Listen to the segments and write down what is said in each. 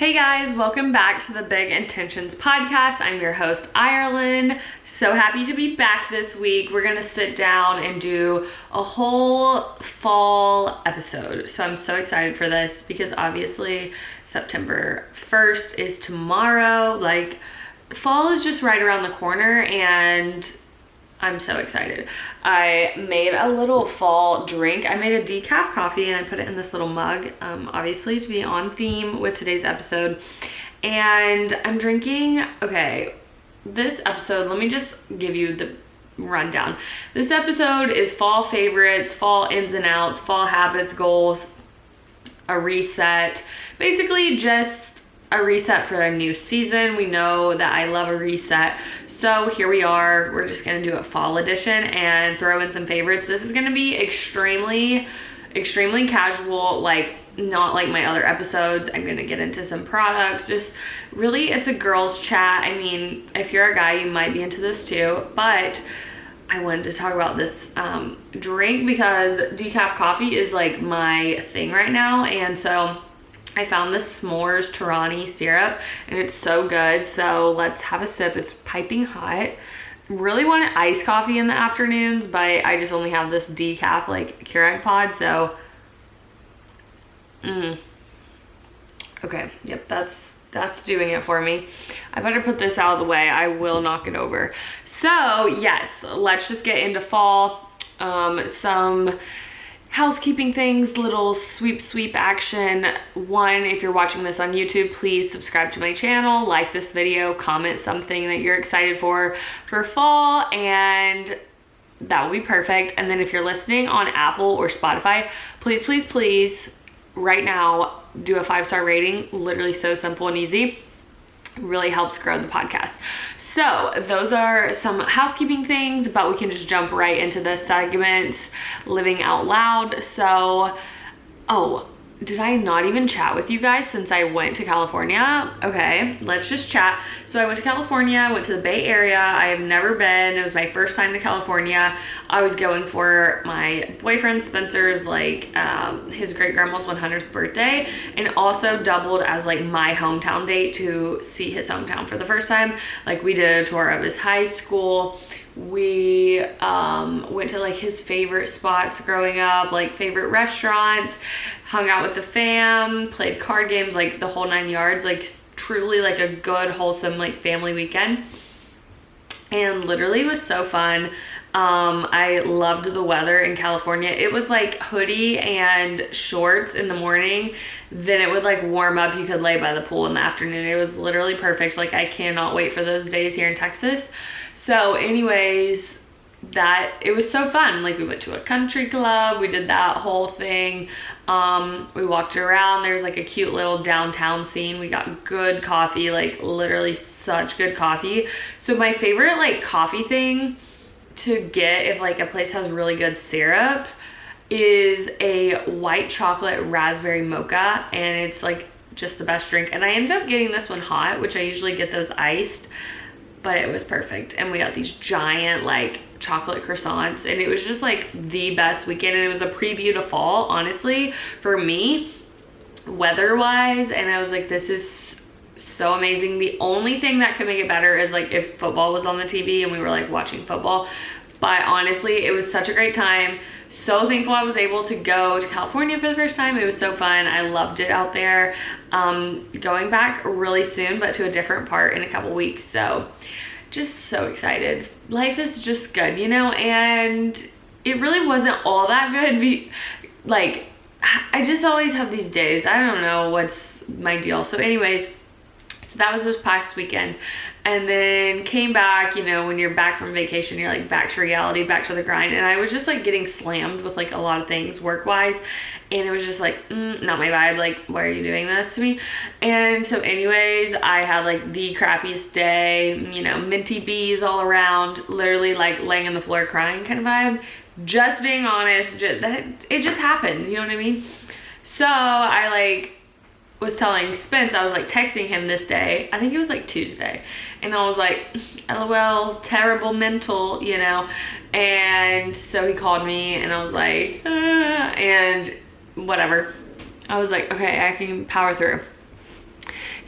Hey guys, welcome back to the Big Intentions podcast. I'm your host, Iralyn. So happy to be back this week. We're gonna sit down and do a whole fall episode. So I'm so excited for this because obviously September 1st is tomorrow. Like, fall is just right around the corner and I'm so excited. I made a little fall drink. I made a decaf coffee and I put it in this little mug, obviously to be on theme with today's episode. And I'm drinking, okay, this episode, let me just give you the rundown. This episode is fall favorites, fall ins and outs, fall habits, goals, a reset. Basically just a reset for a new season. We know that I love a reset. So here we are, we're just gonna do a fall edition and throw in some favorites. This is gonna be extremely casual, like not like my other episodes. I'm gonna get into some products, just really it's a girls chat. I mean, if you're a guy, you might be into this too, but I wanted to talk about this drink because decaf coffee is like my thing right now. And so I found this s'mores Torani syrup and it's so good. So let's have a sip. It's piping hot. Really wanted iced coffee in the afternoons, but I just only have this decaf like Keurig pod. So, okay. Yep. That's doing it for me. I better put this out of the way. I will knock it over. So yes, let's just get into fall. Some housekeeping things, little sweep action. One, if you're watching this on YouTube, please subscribe to my channel, like this video, comment something that you're excited for fall, and that will be perfect. And then if you're listening on Apple or Spotify, please right now do a 5-star rating. Literally so simple and easy. Really helps grow the podcast. So those are some housekeeping things, but we can just jump right into the segments, living out loud. So, did I not even chat with you guys since I went to California? Okay, let's just chat. So I went to California, went to the Bay Area. I have never been. It was my first time to California. I was going for my boyfriend Spencer's, like, his great grandma's 100th birthday, and also doubled as like my hometown date to see his hometown for the first time. Like, we did a tour of his high school. We went to like his favorite spots growing up, like favorite restaurants, hung out with the fam, played card games, like the whole 9 yards, like truly like a good wholesome like family weekend. And literally was so fun. I loved the weather in California. It was like hoodie and shorts in the morning, then it would like warm up. You could lay by the pool in the afternoon. It was literally perfect. Like, I cannot wait for those days here in Texas. So anyways, it was so fun. Like, we went to a country club, we did that whole thing. We walked around. There's like a cute little downtown scene. We got good coffee, like literally such good coffee. So my favorite like coffee thing to get if like a place has really good syrup is a white chocolate raspberry mocha, and it's like just the best drink. And I ended up getting this one hot, which I usually get those iced, but it was perfect. And we got these giant like chocolate croissants, and it was just like the best weekend. And it was a preview to fall, honestly, for me, weather wise. And I was like, this is so amazing. The only thing that could make it better is like if football was on the TV and we were like watching football. But honestly, it was such a great time. So thankful I was able to go to California for the first time. It was so fun. I loved it out there. Going back really soon, but to a different part in a couple weeks. So just so excited. Life is just good, you know, and it really wasn't all that good. Like, I just always have these days. I don't know what's my deal. So anyways, so that was this past weekend. And then came back, you know, when you're back from vacation, you're like back to reality, back to the grind. And I was just like getting slammed with like a lot of things work-wise. And it was just like, not my vibe. Like, why are you doing this to me? And so anyways, I had like the crappiest day, you know, minty bees all around, literally like laying on the floor crying kind of vibe. Just being honest, it just happened, you know what I mean? So I like was telling Spence, I was like texting him this day, I think it was like Tuesday, and I was like, LOL, terrible mental, you know. And so he called me and I was like, and whatever. I was like, okay, I can power through.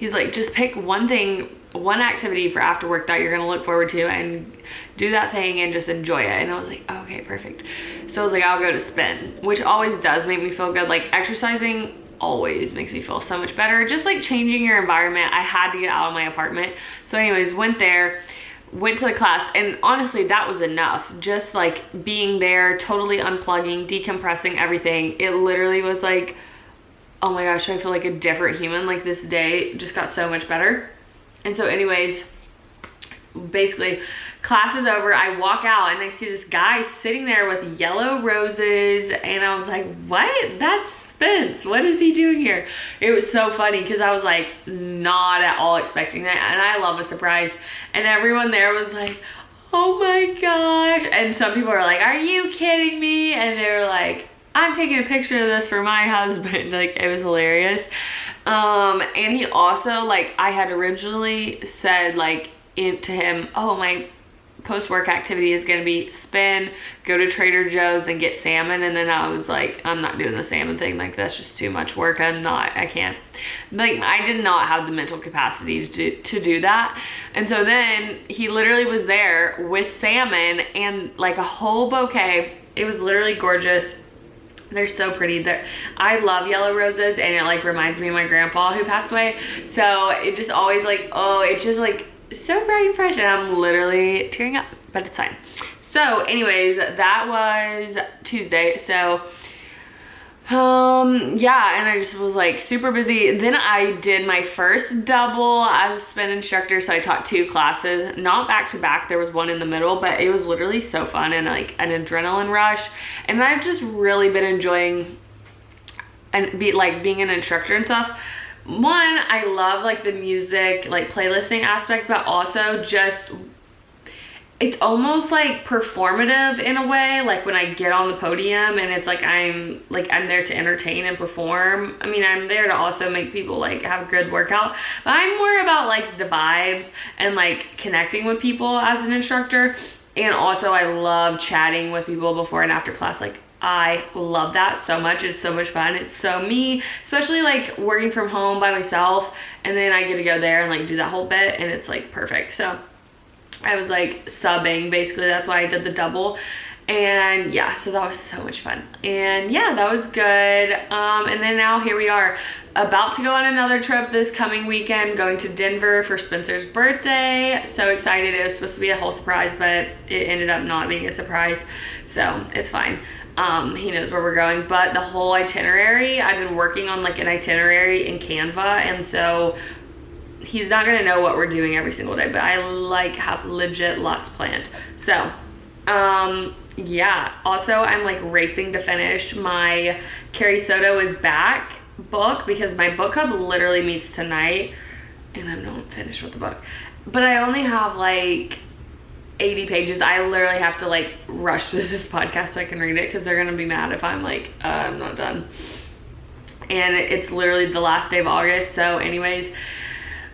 he's like, just pick one thing, one activity for after work that you're gonna look forward to and do that thing and just enjoy it. And I was like, oh, okay, perfect. So I was like, I'll go to spin, which always does make me feel good. Like exercising always makes me feel so much better. Just like changing your environment. I had to get out of my apartment. So anyways, went there, went to the class, and honestly that was enough. Just like being there, totally unplugging, decompressing, everything. It literally was like, oh my gosh, I feel like a different human. Like this day just got so much better. And so anyways, basically class is over. I walk out and I see this guy sitting there with yellow roses, and I was like, what? That's Spence. What is he doing here? It was so funny because I was like not at all expecting that, and I love a surprise. And everyone there was like, oh my gosh. And some people are like, are you kidding me? And they were like, I'm taking a picture of this for my husband. Like, it was hilarious. And he also, like, I had originally said like to him, oh, my post-work activity is gonna be spin, go to Trader Joe's and get salmon. And then I was like, I'm not doing the salmon thing. Like, that's just too much work. I can't, like, I did not have the mental capacity to do that. And so then he literally was there with salmon and like a whole bouquet. It was literally gorgeous. They're so pretty. I love yellow roses, and it like reminds me of my grandpa who passed away. So it just always like, oh, it's just like so bright and fresh, and I'm literally tearing up, but it's fine. So anyways, that was Tuesday. So yeah, and I just was like super busy. Then I did my first double as a spin instructor. So I taught 2 classes, not back to back. There was one in the middle, but it was literally so fun and like an adrenaline rush. And I've just really been enjoying being an instructor and stuff. One, I love like the music, like playlisting aspect, but also just, it's almost like performative in a way. Like when I get on the podium and it's like I'm there to entertain and perform. I mean, I'm there to also make people like have a good workout, but I'm more about like the vibes and like connecting with people as an instructor. And also I love chatting with people before and after class. Like, I love that so much. It's so much fun. It's so me, especially like working from home by myself, and then I get to go there and like do that whole bit, and it's like perfect. So I was like subbing, basically. That's why I did the double. And yeah, so that was so much fun. And yeah, that was good. And then now here we are, about to go on another trip this coming weekend, going to Denver for Spencer's birthday. So excited. It was supposed to be a whole surprise, but it ended up not being a surprise. So it's fine. He knows where we're going, but the whole itinerary, I've been working on like an itinerary in Canva, and so he's not gonna know what we're doing every single day, but I like have legit lots planned. So yeah, also I'm like racing to finish my Carrie Soto is Back book, because my book club literally meets tonight and I'm not finished with the book, but I only have like 80 pages. I literally have to like rush through this podcast so I can read it, because they're gonna be mad if I'm like I'm not done. And it's literally the last day of August. So anyways,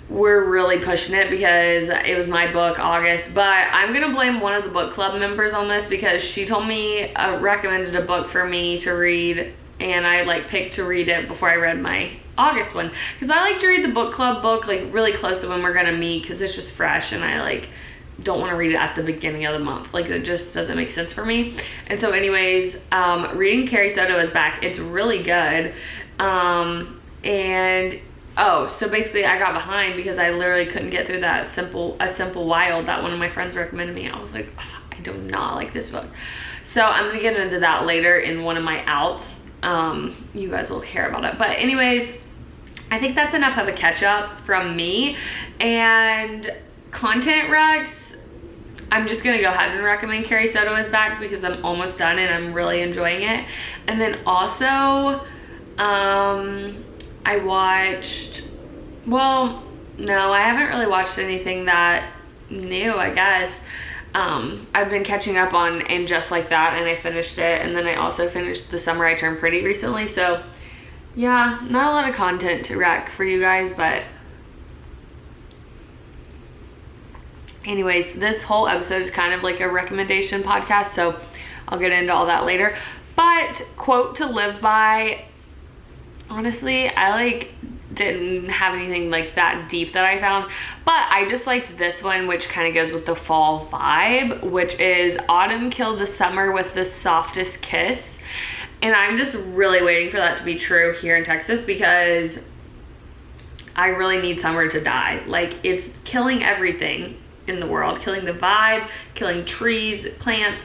we're really pushing it because it was my book, August. But I'm gonna blame one of the book club members on this, because she told me, recommended a book for me to read, and I like picked to read it before I read my August one, because I like to read the book club book like really close to when we're gonna meet, because it's just fresh, and I like don't want to read it at the beginning of the month. Like, it just doesn't make sense for me. And so anyways, reading Carrie Soto is Back. It's really good. And oh, so basically I got behind because I literally couldn't get through that A Simple Wild that one of my friends recommended me. I was like, oh, I do not like this book. So I'm gonna get into that later in one of my outs. You guys will hear about it. But anyways, I think that's enough of a catch up from me. And content recs, I'm just gonna go ahead and recommend Carrie Soto is Back because I'm almost done and I'm really enjoying it. And then also, I watched, well, no, I haven't really watched anything that new, I guess. I've been catching up on And Just Like That, and I finished it. And then I also finished The Summer I Turned Pretty recently. So yeah, not a lot of content to rec for you guys, but anyways, this whole episode is kind of like a recommendation podcast, so I'll get into all that later. But quote to live by, honestly, I like didn't have anything like that deep that I found, but I just liked this one, which kind of goes with the fall vibe, which is Autumn Killed the Summer with the Softest Kiss. And I'm just really waiting for that to be true here in Texas, because I really need summer to die. Like, it's killing everything in the world, killing the vibe, killing trees, plants.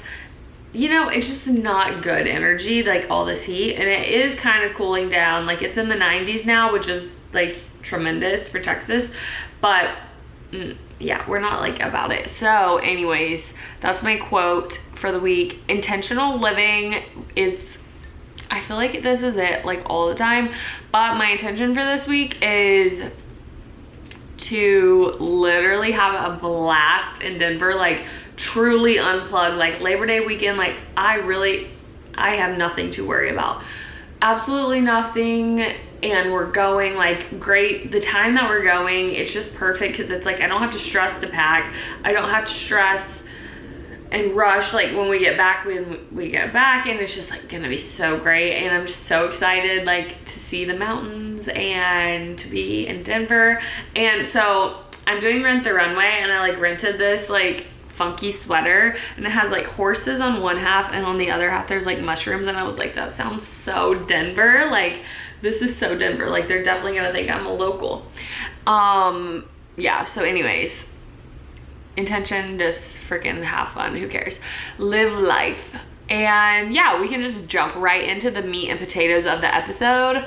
You know, it's just not good energy, like all this heat. And it is kind of cooling down. Like, it's in the 90s now, which is like tremendous for Texas. But yeah, we're not like about it. So anyways, that's my quote for the week. Intentional living, I feel like this is it like all the time, but my intention for this week is to literally have a blast in Denver, like truly unplug, like Labor Day weekend. Like, I have nothing to worry about, absolutely nothing. And we're going, like, great. The time that we're going, it's just perfect, because it's like I don't have to stress to pack. I don't have to stress and rush like when we get back, and it's just like gonna be so great. And I'm just so excited, like, to see the mountains and to be in Denver. And so I'm doing Rent the Runway, and I like rented this like funky sweater, and it has like horses on one half, and on the other half there's like mushrooms. And I was like, that sounds so Denver. Like, this is so Denver. Like, they're definitely gonna think I'm a local. Yeah, so anyways, intention, just freaking have fun. Who cares? Live life. And yeah, we can just jump right into the meat and potatoes of the episode.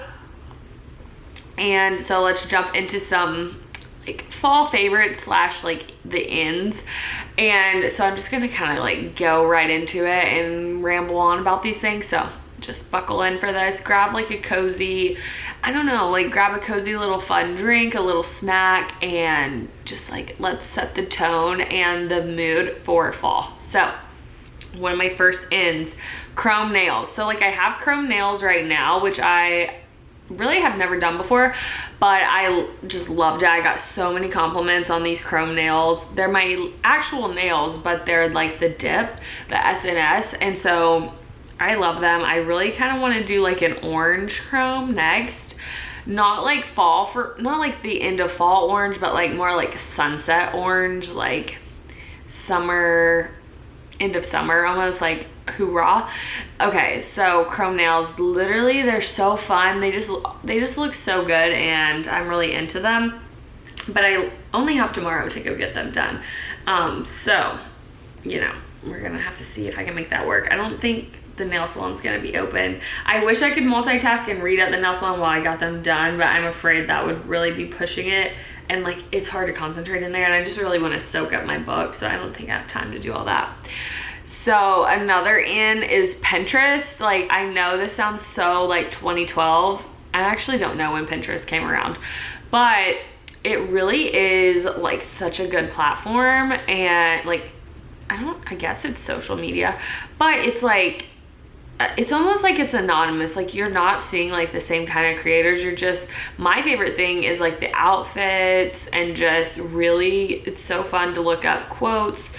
And so let's jump into some like fall favorites slash like the ends. And so I'm just gonna kind of like go right into it and ramble on about these things. So just buckle in for this. Grab like a cozy, I don't know, like grab a cozy little fun drink, a little snack, and just like let's set the tone and the mood for fall. So one of my first ends, chrome nails. So like I have chrome nails right now, which I really have never done before, but I just loved it. I got so many compliments on these chrome nails. They're my actual nails, but they're like the dip, the SNS, and so I love them. I really kind of want to do like an orange chrome next. Not like fall, not like the end of fall orange, but like more like sunset orange, like summer, end of summer, almost like hoorah. Okay, so chrome nails, literally they're so fun. They just look so good, and I'm really into them, but I only have tomorrow to go get them done. So, you know, we're gonna have to see if I can make that work. I don't think the nail salon's gonna be open. I wish I could multitask and read at the nail salon while I got them done, but I'm afraid that would really be pushing it, and like it's hard to concentrate in there, and I just really want to soak up my book, so I don't think I have time to do all that. So another in is Pinterest. Like, I know this sounds so like 2012. I actually don't know when Pinterest came around, but it really is like such a good platform. And like, I guess it's social media, but it's like, it's almost like it's anonymous. Like, you're not seeing like the same kind of creators. You're just, my favorite thing is like the outfits, and just really, it's so fun to look up quotes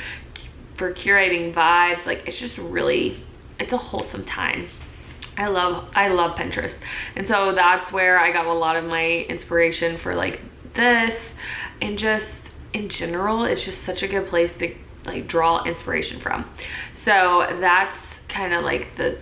for curating vibes. Like, it's just really, it's a wholesome time. I love Pinterest. And so that's where I got a lot of my inspiration for like this, and just in general, it's just such a good place to like draw inspiration from. So that's kind of like the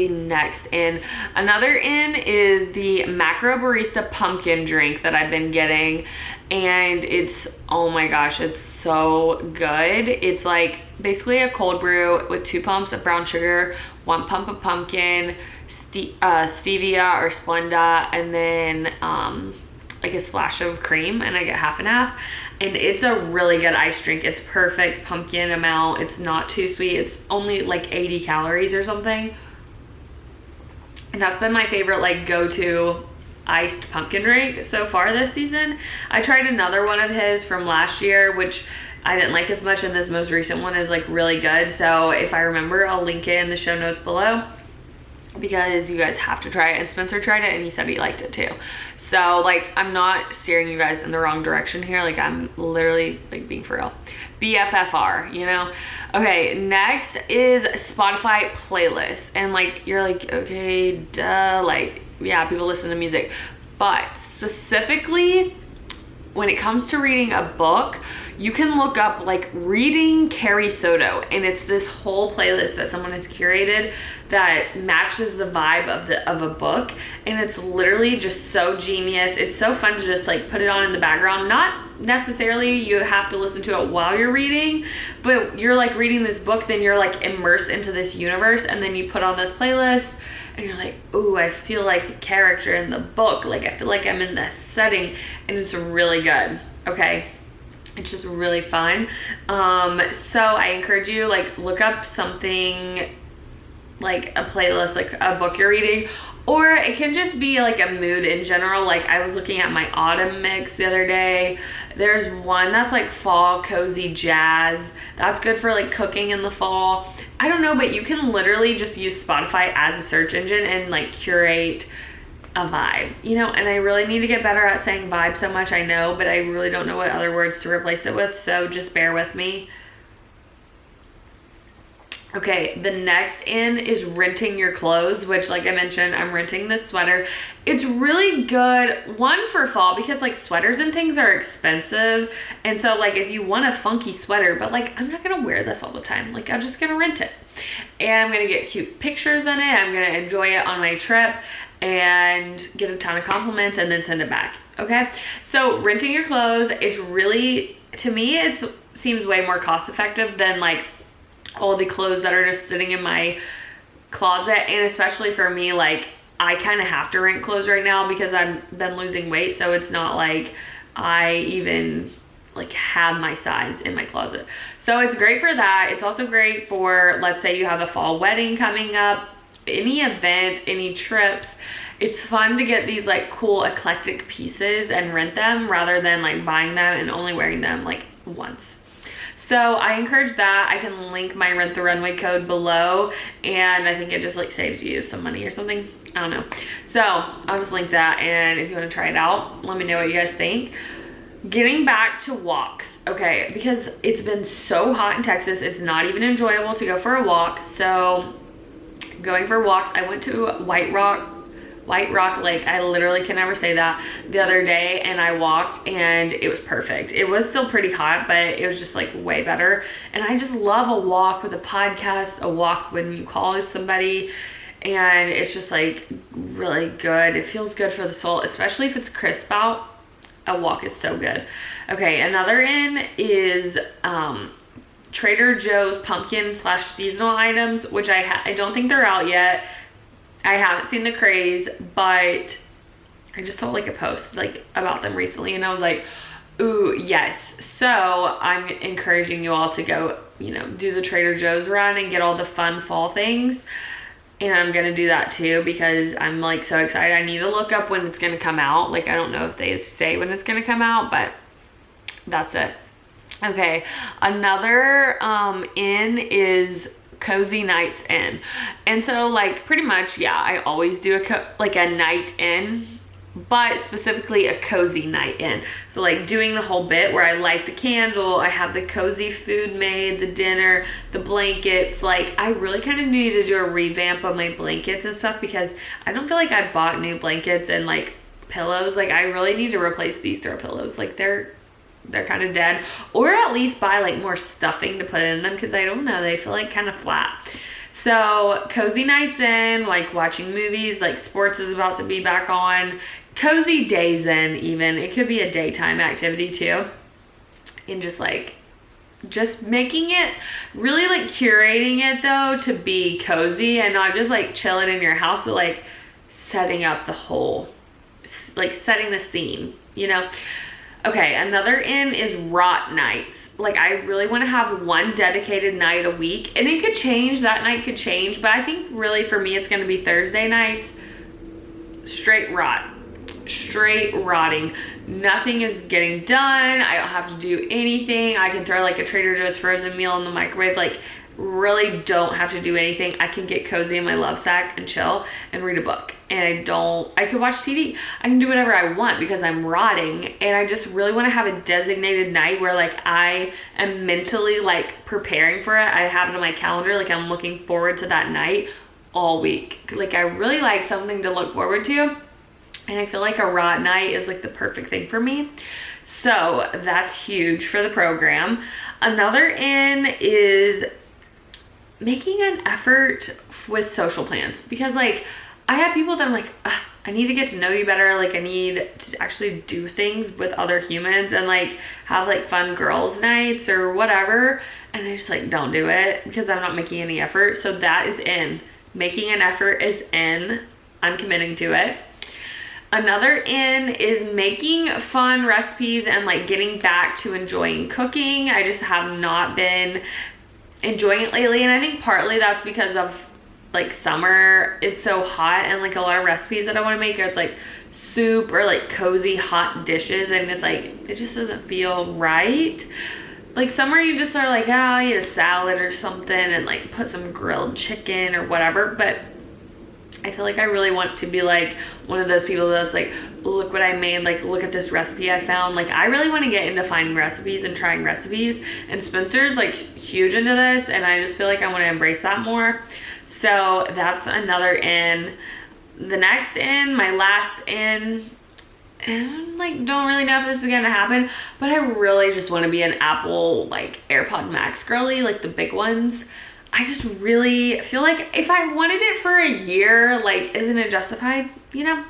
next in. Another in is the Macro Barista pumpkin drink that I've been getting, and it's, oh my gosh, it's so good. It's like basically a cold brew with 2 pumps of brown sugar, 1 pump of pumpkin, stevia or Splenda, and then like a splash of cream, and I get half and half. And it's a really good ice drink. It's perfect pumpkin amount. It's not too sweet. It's only like 80 calories or something. And that's been my favorite like go-to iced pumpkin drink so far this season. I tried another one of his from last year, which I didn't like as much, and this most recent one is like really good. So if I remember, I'll link it in the show notes below, because you guys have to try it. And Spencer tried it and he said he liked it too. So like, I'm not steering you guys in the wrong direction here. Like, I'm literally like being for real. BFFR, you know? Okay, next is Spotify playlist. And like, you're like, okay, duh, like, yeah, people listen to music. but specifically when it comes to reading a book, you can look up like reading Carrie Soto, and it's this whole playlist that someone has curated that matches the vibe of a book, and it's literally just so genius. It's so fun to just like put it on in the background. Not necessarily you have to listen to it while you're reading, but you're like reading this book, then you're like immersed into this universe, and then you put on this playlist and you're like, ooh, I feel like the character in the book. Like I feel like I'm in this setting, and it's really good. Okay. It's just really fun. So I encourage you, like, look up something like a playlist, like a book you're reading, or it can just be like a mood in general. Like I was looking at my autumn mix the other day. There's one that's like fall cozy jazz. That's good for like cooking in the fall. I don't know, but you can literally just use Spotify as a search engine and like curate a vibe, you know. And I really need to get better at saying vibe so much, I know, but I really don't know what other words to replace it with, so just bear with me. Okay, the next in is renting your clothes, which like I mentioned, I'm renting this sweater. It's really good, one, for fall, because like sweaters and things are expensive, and so like if you want a funky sweater, but like I'm not gonna wear this all the time, like I'm just gonna rent it and I'm gonna get cute pictures in it, I'm gonna enjoy it on my trip and get a ton of compliments and then send it back. Okay, so renting your clothes, it's really, to me, it seems way more cost effective than like all the clothes that are just sitting in my closet. And especially for me, like I kind of have to rent clothes right now because I've been losing weight, so it's not like I even like have my size in my closet. So it's great for that. It's also great for, let's say you have a fall wedding coming up, any event, any trips. It's fun to get these like cool eclectic pieces and rent them rather than like buying them and only wearing them like once. So I encourage that. I can link my Rent the Runway code below, and I think it just like saves you some money or something. I don't know. So I'll just link that, and if you want to try it out, let me know what you guys think. Getting back to walks, okay, because it's been so hot in Texas, it's not even enjoyable to go for a walk. So going for walks, I went to White Rock Lake, I literally can never say that, the other day, and I walked and it was perfect. It was still pretty hot, but it was just like way better. And I just love a walk with a podcast, a walk when you call somebody, and it's just like really good. It feels good for the soul, especially if it's crisp out. A walk is so good. Okay, another in is Trader Joe's pumpkin / seasonal items, which I don't think they're out yet. I haven't seen the craze, but I just saw like a post like about them recently, and I was like, ooh, yes. So I'm encouraging you all to go, you know, do the Trader Joe's run and get all the fun fall things. And I'm gonna do that too because I'm like so excited. I need to look up when it's gonna come out. Like I don't know if they say when it's gonna come out, but that's it. Okay, another in is cozy nights in. And so like pretty much, yeah, I always do a night in, but specifically a cozy night in. So like doing the whole bit where I light the candle, I have the cozy food made, the dinner, the blankets. Like I really kind of need to do a revamp of my blankets and stuff because I don't feel like I bought new blankets and like pillows. Like I really need to replace these throw pillows. Like they're kind of dead, or at least buy like more stuffing to put in them because I don't know, they feel like kind of flat. So cozy nights in, like watching movies, like sports is about to be back on, cozy days in, even it could be a daytime activity too, and just making it really like curating it though to be cozy and not just like chilling in your house, but like setting up the whole, like setting the scene, you know. Okay, another in is rot nights. Like I really want to have one dedicated night a week, and it could change, that night could change, but I think really for me it's going to be Thursday nights. Straight rotting. Nothing is getting done. I don't have to do anything. I can throw like a Trader Joe's frozen meal in the microwave. Like really don't have to do anything. I can get cozy in my love sack and chill and read a book. And I could watch TV. I can do whatever I want because I'm rotting. And I just really want to have a designated night where like I am mentally like preparing for it. I have it on my calendar. Like I'm looking forward to that night all week. Like I really like something to look forward to. And I feel like a raw night is like the perfect thing for me. So that's huge for the program. Another in is making an effort with social plans, because like I have people that I'm like, I need to get to know you better. Like I need to actually do things with other humans and like have like fun girls nights or whatever. And I just like don't do it because I'm not making any effort. So that is in. Making an effort is in. I'm committing to it. Another in is making fun recipes and like getting back to enjoying cooking. I just have not been enjoying it lately, and I think partly that's because of like summer. It's so hot, and like a lot of recipes that I want to make, it's like soup or like cozy hot dishes, and it's like it just doesn't feel right. Like summer you just are like, oh, I'll eat a salad or something and like put some grilled chicken or whatever, but I feel like I really want to be like one of those people that's like, look what I made, like look at this recipe I found. Like I really want to get into finding recipes and trying recipes, and Spencer's like huge into this, and I just feel like I want to embrace that more. So that's another in. The next in, my last in, and like don't really know if this is gonna happen, but I really just want to be an Apple like AirPod Max girly, like the big ones. I just really feel like if I wanted it for a year, like, isn't it justified, you know?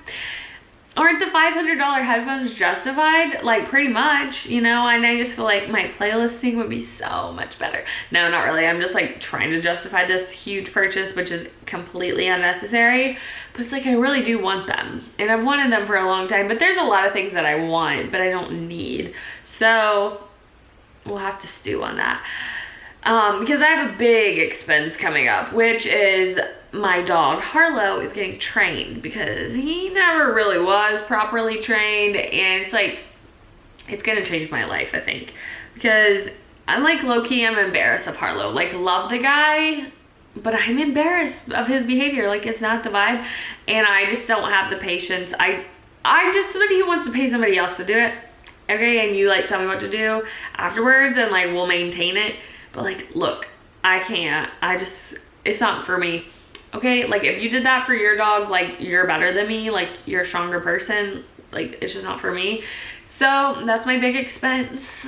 Aren't the $500 headphones justified? Like, pretty much, you know? And I just feel like my playlisting would be so much better. No, not really. I'm just, like, trying to justify this huge purchase, which is completely unnecessary. But it's like, I really do want them. And I've wanted them for a long time. But there's a lot of things that I want, but I don't need. So, we'll have to stew on that. Because I have a big expense coming up, which is my dog Harlow is getting trained, because he never really was properly trained, and it's like, it's gonna change my life, I think, because I'm like low-key, I'm embarrassed of Harlow. Like, love the guy, but I'm embarrassed of his behavior. Like, it's not the vibe, and I just don't have the patience. I'm just somebody who wants to pay somebody else to do it, okay, and you like tell me what to do afterwards, and like we'll maintain it. But like, look, I can't, it's not for me. Okay, like if you did that for your dog, like you're better than me, like you're a stronger person, like it's just not for me. So that's my big expense.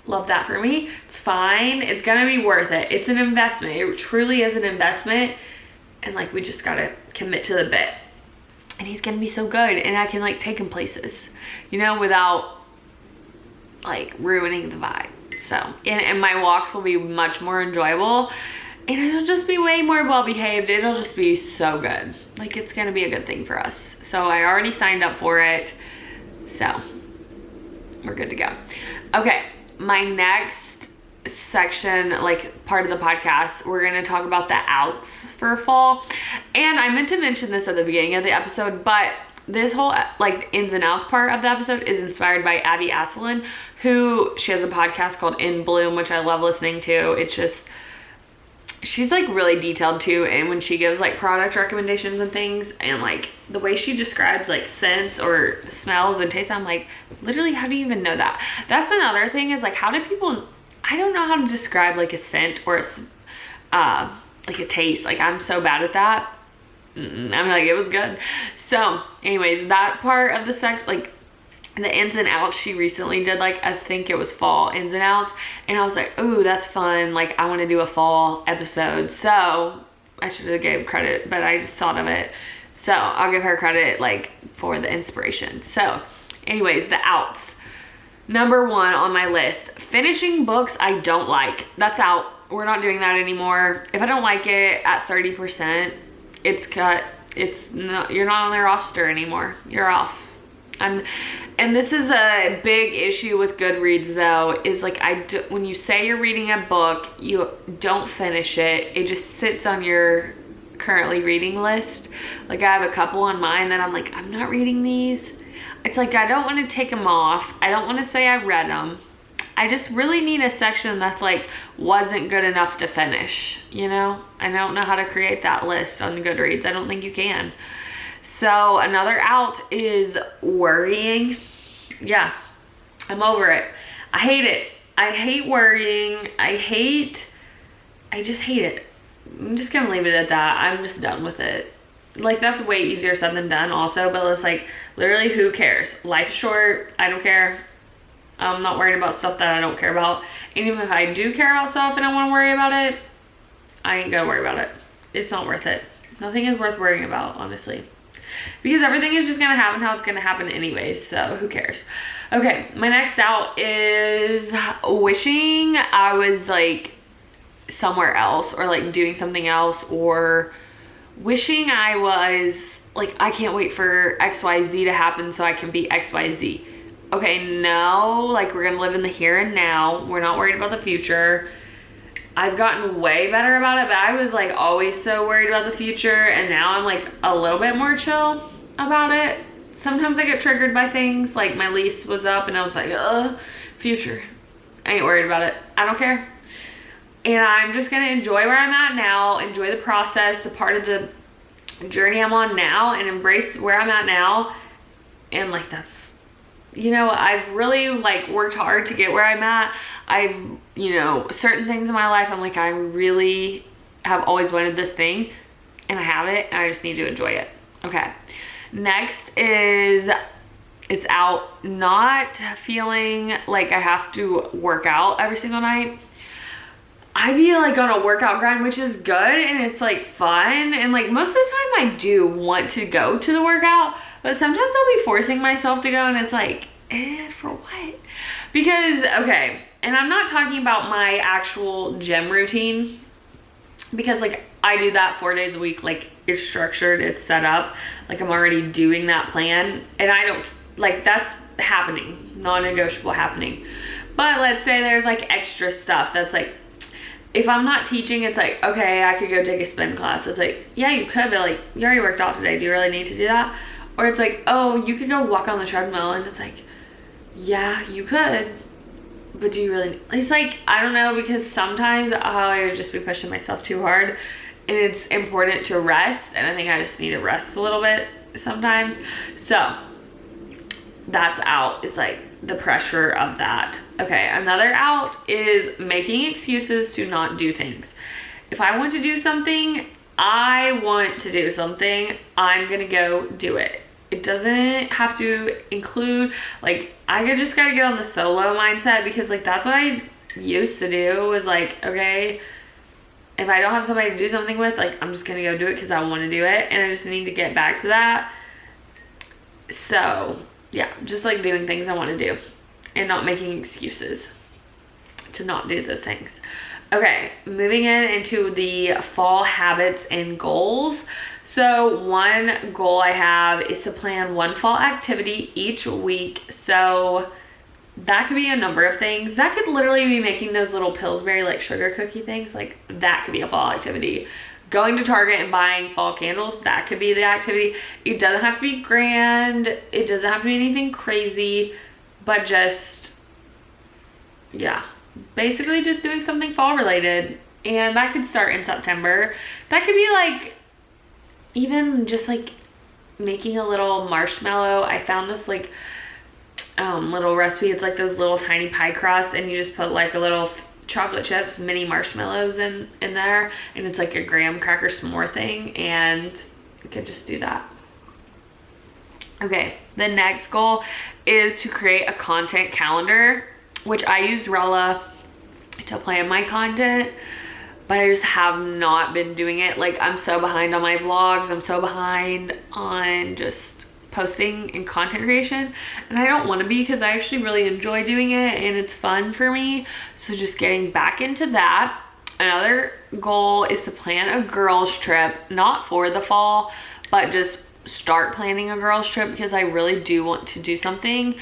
Love that for me. It's fine. It's gonna be worth it. It's an investment. It truly is an investment. And like, we just gotta commit to the bit. And he's gonna be so good, and I can like take him places, you know, without like ruining the vibe. So, and my walks will be much more enjoyable, and it'll just be way more well behaved. It'll just be so good. Like, it's gonna be a good thing for us. So I already signed up for it. So we're good to go. Okay, my next section, like part of the podcast, we're gonna talk about the outs for fall. And I meant to mention this at the beginning of the episode, but this whole like ins and outs part of the episode is inspired by Abby Asselin, who she has a podcast called In Bloom, which I love listening to. It's just, she's like really detailed too, and when she gives like product recommendations and things, and like the way she describes like scents or smells and tastes, I'm like, literally, how do you even know that? That's another thing, is like, how do people, I don't know how to describe like a scent or like a taste. Like, I'm so bad at that. I'm like, it was good. So anyways, that part of the like the ins and outs, she recently did like, I think it was fall ins and outs, and I was like, oh, that's fun. Like, I want to do a fall episode. So I should have gave credit, but I just thought of it. So I'll give her credit like for the inspiration. So anyways, the outs. Number 1 on my list, finishing books I don't like. That's out. We're not doing that anymore. If I don't like it at 30%, it's cut. It's not, you're not on the roster anymore. You're off. And this is a big issue with Goodreads though, is like, when you say you're reading a book, you don't finish it. It just sits on your currently reading list. Like, I have a couple on mine that I'm like, I'm not reading these. It's like, I don't want to take them off. I don't want to say I read them. I just really need a section that's like, wasn't good enough to finish, you know? I don't know how to create that list on Goodreads. I don't think you can. So another out is worrying. Yeah, I'm over it. I hate it. I hate worrying. I just hate it. I'm just gonna leave it at that. I'm just done with it. like that's way easier said than done also, but it's like literally who cares? Life's short. I don't care. I'm not worried about stuff that I don't care about. And even if I do care about stuff and I want to worry about it, I ain't gonna worry about it. It's not worth it. Nothing is worth worrying about, honestly. Because everything is just gonna happen how it's gonna happen anyways, so who cares? Okay, my next out is wishing I was like somewhere else or like doing something else, or wishing I was like, I can't wait for XYZ to happen so I can be XYZ. Okay, no, like we're gonna live in the here and now. We're not worried about the future. I've gotten way better about it, but I was like always so worried about the future, and now I'm like a little bit more chill about it. Sometimes I get triggered by things, like my lease was up and I was like, future. I ain't worried about it. I don't care. And I'm just gonna enjoy where I'm at now, enjoy the process, the part of the journey I'm on now, and embrace where I'm at now. And like that's, you know, I've really like worked hard to get where I'm at. I've, you know, certain things in my life, I'm like, I really have always wanted this thing and I have it and I just need to enjoy it. Okay. Next is it's out, not feeling like I have to work out every single night. I be like on a workout grind, which is good and it's like fun. And like most of the time I do want to go to the workout, but sometimes I'll be forcing myself to go and it's like, for what? Because, okay, and I'm not talking about my actual gym routine, because like I do that 4 days a week, like it's structured, it's set up, like I'm already doing that plan, and I don't, like that's happening, non-negotiable happening. But let's say there's like extra stuff that's like, if I'm not teaching, it's like, okay, I could go take a spin class. It's like, yeah, you could, but like, you already worked out today. Do you really need to do that? Or it's like, oh, you could go walk on the treadmill. And it's like, yeah, you could, but do you really? It's like, I don't know, because sometimes I would just be pushing myself too hard. And it's important to rest. And I think I just need to rest a little bit sometimes. So that's out. It's like the pressure of that. Okay, another out is making excuses to not do things. If I want to do something, I'm gonna go do it. It doesn't have to include, like, I just gotta get on the solo mindset, because like that's what I used to do, was like, okay, if I don't have somebody to do something with, like I'm just gonna go do it because I want to do it, and I just need to get back to that. So yeah, just like doing things I want to do and not making excuses to not do those things. Okay, moving into the fall habits and goals. So one goal I have is to plan one fall activity each week. So that could be a number of things. That could literally be making those little Pillsbury like sugar cookie things. Like that could be a fall activity. Going to Target and buying fall candles, that could be the activity. It doesn't have to be grand. It doesn't have to be anything crazy, but just, yeah, basically just doing something fall related. And that could start in September. That could be like, even just like making a little marshmallow. I found this like little recipe. It's like those little tiny pie crusts, and you just put like a little chocolate chips, mini marshmallows in there, and it's like a graham cracker s'more thing, and you could just do that. Okay, the next goal is to create a content calendar, which I use Rella to plan my content, but I just have not been doing it. Like I'm so behind on my vlogs, I'm so behind on just posting and content creation, and I don't want to be, because I actually really enjoy doing it and it's fun for me. So just getting back into that. Another goal is to plan a girls trip, not for the fall, but just start planning a girls trip, because I really do want to do something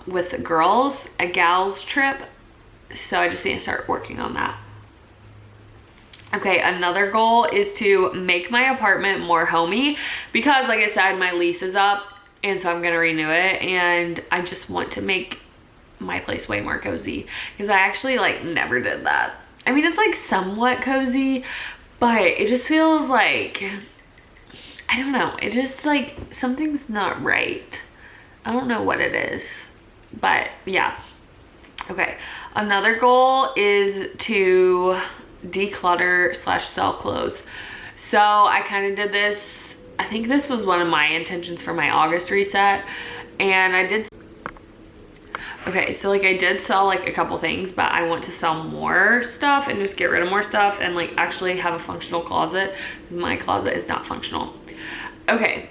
with girls, a gals trip. So I just need to start working on that. Okay, another goal is to make my apartment more homey, because like I said, my lease is up, and so I'm gonna renew it, and I just want to make my place way more cozy, because I actually like never did that. I mean, it's like somewhat cozy, but it just feels like, I don't know, it just like something's not right. I don't know what it is, but yeah. Okay, another goal is to declutter / sell clothes. So I kind of did this. I think this was one of my intentions for my August reset. And I did. Okay, so like I did sell like a couple things, but I want to sell more stuff and just get rid of more stuff and like actually have a functional closet, because my closet is not functional. Okay,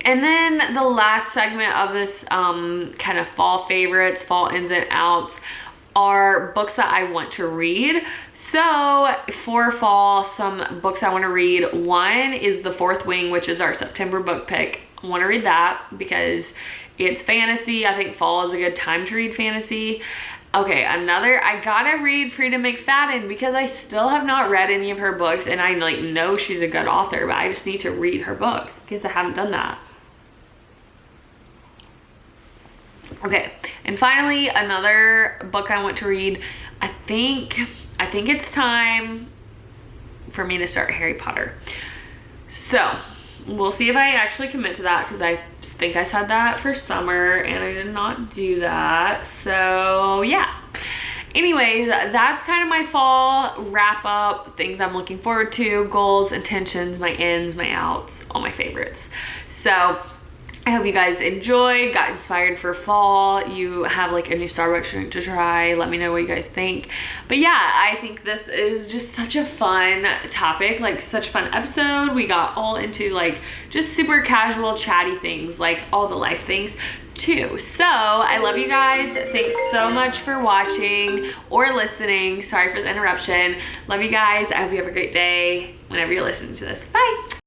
and then the last segment of this kind of fall favorites, fall ins and outs, are books that I want to read. So for fall, some books I want to read. One is The Fourth Wing, which is our September book pick. I want to read that because it's fantasy. I think fall is a good time to read fantasy. Okay, another, I gotta read Freida McFadden because I still have not read any of her books, and I like know she's a good author, but I just need to read her books because I haven't done that. Okay, and finally, another book I want to read. I think it's time for me to start Harry Potter. So we'll see if I actually commit to that, because I think I said that for summer and I did not do that. So yeah. Anyways, that's kind of my fall wrap up, things I'm looking forward to, goals, intentions, my ins, my outs, all my favorites. So I hope you guys enjoyed, got inspired for fall. You have like a new Starbucks drink to try. Let me know what you guys think. But yeah, I think this is just such a fun topic, like such a fun episode. We got all into like just super casual, chatty things, like all the life things too. So I love you guys. Thanks so much for watching or listening. Sorry for the interruption. Love you guys. I hope you have a great day whenever you're listening to this. Bye.